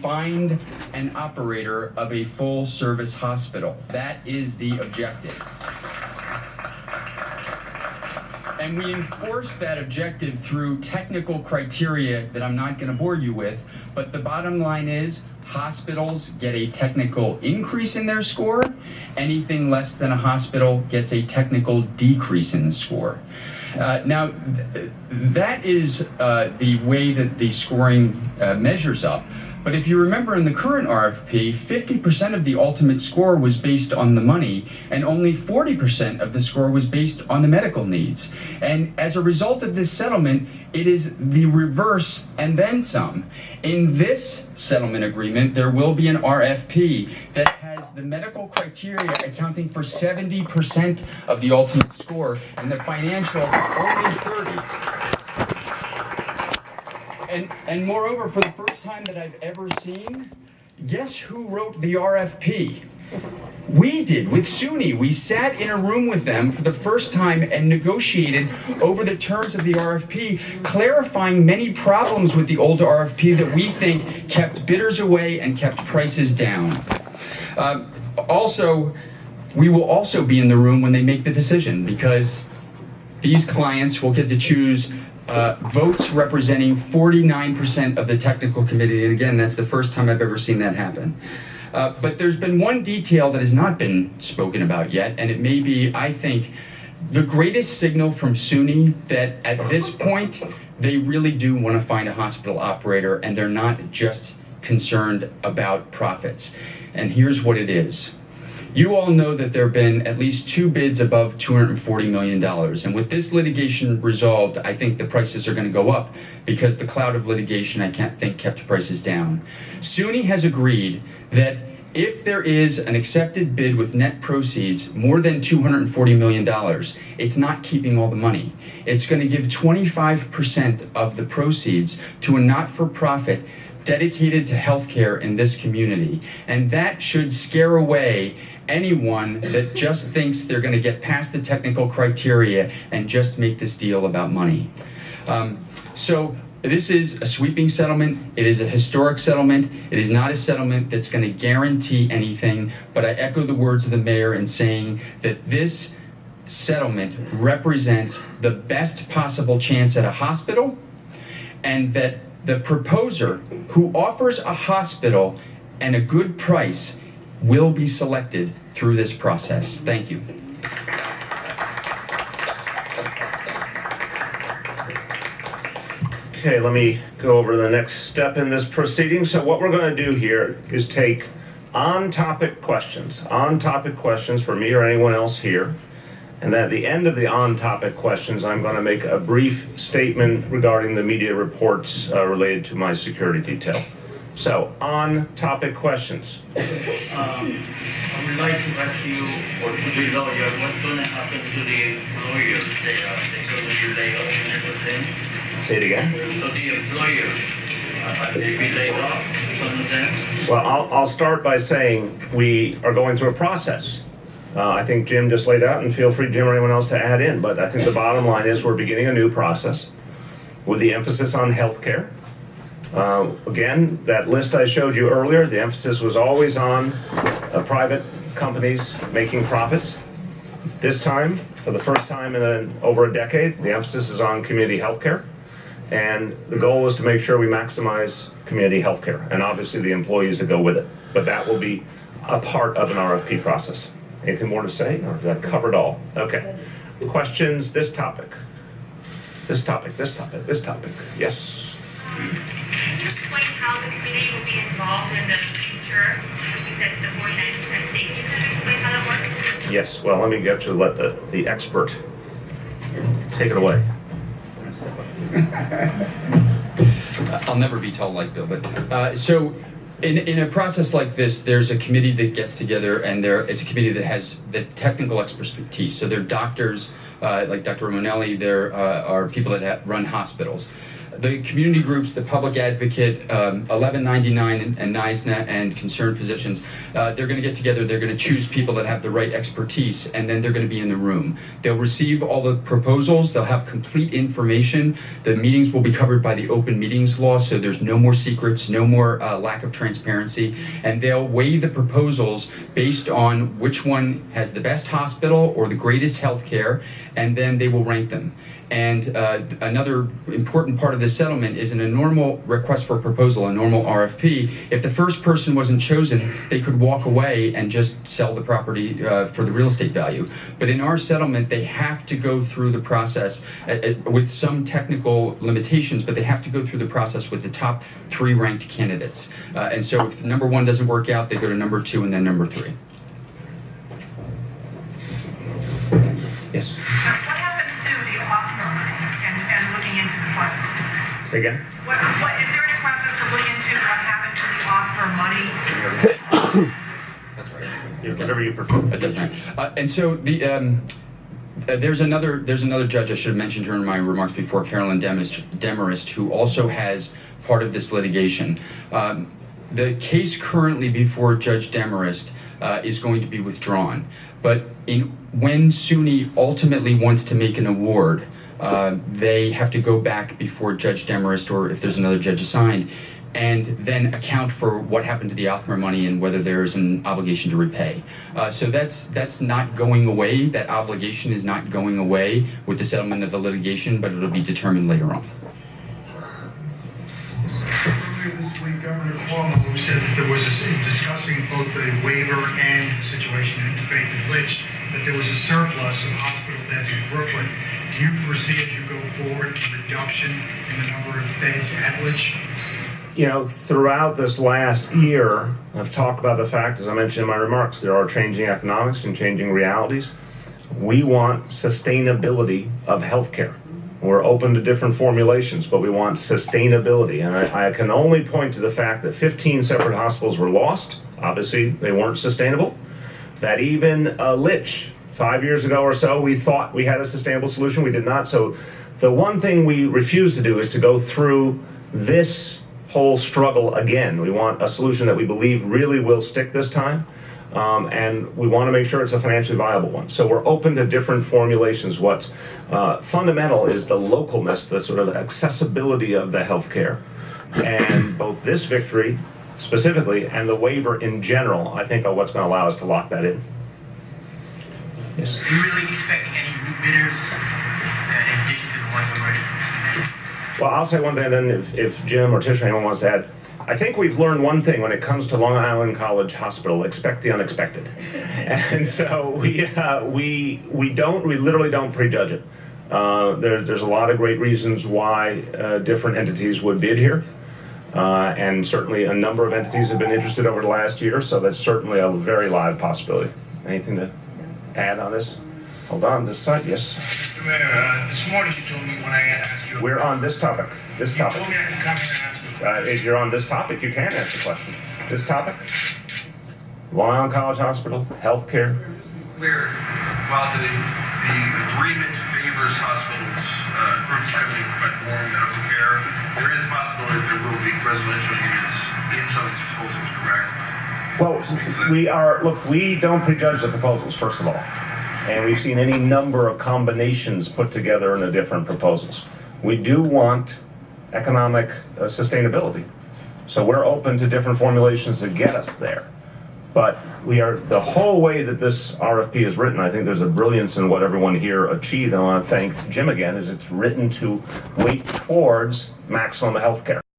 find an operator of a full-service hospital. That is the objective. And we enforce that objective through technical criteria that I'm not going to bore you with, but the bottom line is hospitals get a technical increase in their score. Anything less than a hospital gets a technical decrease in the score. Now, that is the way that the scoring measures up. But if you remember in the current RFP, 50% of the ultimate score was based on the money, and only 40% of the score was based on the medical needs. And as a result of this settlement, it is the reverse and then some. In this settlement agreement, there will be an RFP that has the medical criteria accounting for 70% of the ultimate score, and the financial only 30%. And moreover, for the first time that I've ever seen, guess who wrote the RFP? We did, with SUNY. We sat in a room with them for the first time and negotiated over the terms of the RFP, clarifying many problems with the old RFP that we think kept bidders away and kept prices down. Also, we will also be in the room when they make the decision, because these clients will get to choose votes representing 49% of the technical committee. And again, that's the first time I've ever seen that happen. But there's been one detail that has not been spoken about yet, and it may be, I think, the greatest signal from SUNY that at this point, they really do want to find a hospital operator, and they're not just concerned about profits. And here's what it is. You all know that there have been at least 2 bids above $240 million. And with this litigation resolved, I think the prices are going to go up, because the cloud of litigation, I can't think, kept prices down. SUNY has agreed that if there is an accepted bid with net proceeds more than $240 million, it's not keeping all the money. It's going to give 25% of the proceeds to a not-for-profit dedicated to healthcare in this community. And that should scare away anyone that just thinks they're going to get past the technical criteria and just make this deal about money. So this is a sweeping settlement. It is a historic settlement. It is not a settlement that's going to guarantee anything, but I echo the words of the mayor in saying that this settlement represents the best possible chance at a hospital, and that the proposer who offers a hospital and a good price will be selected through this process. Thank you. Okay, let me go over the next step in this proceeding. So what we're going to do here is take on-topic questions for me or anyone else here. And at the end of the on-topic questions, I'm going to make a brief statement regarding the media reports related to my security detail. So, on-topic questions. I would like to ask you, or to the lawyer, what's going to happen to the employers? They're going to be laid off and everything. Say it again. So the employers, they be laid off, some sense? Well, I'll start by saying we are going through a process. I think Jim just laid out, and feel free, Jim or anyone else, to add in. But I think the bottom line is we're beginning a new process with the emphasis on healthcare. Again, that list I showed you earlier, the emphasis was always on private companies making profits. This time, for the first time in over a decade, the emphasis is on community healthcare. And the goal is to make sure we maximize community healthcare, and obviously the employees that go with it. But that will be a part of an RFP process. Anything more to say, or did that cover it all? Okay. Questions, this topic. This topic. Yes. Can you explain how the community will be involved in the future? Like you said, the 49% stake. Can you explain how that works? Yes, well, let me get to let the expert take it away. I'll never be told like Bill, but so in a process like this, there's a committee that gets together, and it's a committee that has the technical expertise. So they're doctors like Dr. Ramonelli. There are people that run hospitals. the community groups, the Public Advocate, 1199 and NISNA and Concerned Physicians, they're going to get together, they're going to choose people that have the right expertise, and then they're going to be in the room. They'll receive all the proposals, they'll have complete information, the meetings will be covered by the open meetings law, so there's no more secrets, no more lack of transparency, and they'll weigh the proposals based on which one has the best hospital or the greatest health care, and then they will rank them. And another important part of this settlement is in a normal request for proposal, a normal RFP, if the first person wasn't chosen, they could walk away and just sell the property for the real estate value. But in our settlement, they have to go through the process with some technical limitations, but they have to go through the process with the top 3 ranked candidates. And so if number 1 doesn't work out, they go to number 2 and then number 3. Yes. What happens to the OFMA and looking into the funds? Say again? What is there any process to look into what happened to the OFMA money? That's right. Whatever you prefer. It doesn't matter. And so the there's another judge I should have mentioned during my remarks before, Carolyn Demarest, who also has part of this litigation. The case currently before Judge Demarest is going to be withdrawn, but when SUNY ultimately wants to make an award, they have to go back before Judge Demarest, or if there's another judge assigned, and then account for what happened to the Alkmaar money and whether there's an obligation to repay. So that's not going away. That obligation is not going away with the settlement of the litigation, but it'll be determined later on. Earlier this week, Governor Cuomo said that there was discussing both the waiver and the situation in Interfaith and LICH, that there was a surplus of hospital beds in Brooklyn. Do you foresee, as you go forward, a reduction in the number of beds at LICH? You know, throughout this last year, I've talked about the fact, as I mentioned in my remarks, there are changing economics and changing realities. We want sustainability of healthcare. We're open to different formulations, but we want sustainability. And I can only point to the fact that 15 separate hospitals were lost. Obviously, they weren't sustainable. That even LICH, 5 years ago or so, we thought we had a sustainable solution. We did not. So the one thing we refuse to do is to go through this whole struggle again. We want a solution that we believe really will stick this time. And we want to make sure it's a financially viable one. So we're open to different formulations. What's fundamental is the localness, the sort of accessibility of the healthcare. And both this victory specifically and the waiver in general, I think, are what's going to allow us to lock that in. Yes. Are you really expecting any new bidders in addition to the ones already submitted? Well, I'll say one thing, and then if Jim or Tish or anyone wants to add. I think we've learned one thing when it comes to Long Island College Hospital: expect the unexpected. And so we literally don't prejudge it. There's a lot of great reasons why different entities would bid here. And certainly a number of entities have been interested over the last year, so that's certainly a very live possibility. Anything to add on this? Hold on, this side, yes. Mr. Mayor, this morning you told me when I asked you... We're on this topic. This You topic. told me I could come here and ask you a question. If you're on this topic, you can ask the question. This topic? Long Island College Hospital, healthcare. Where, while the agreement favors hospitals, groups coming to provide more medical care, there is a possibility that there will be residential units in some of these proposals, correct? Well, we don't prejudge the proposals, first of all. And we've seen any number of combinations put together in the different proposals. We do want economic sustainability. So we're open to different formulations to get us there. But the whole way that this RFP is written, I think there's a brilliance in what everyone here achieved. And I want to thank Jim again, is it's written to weight towards maximum health care.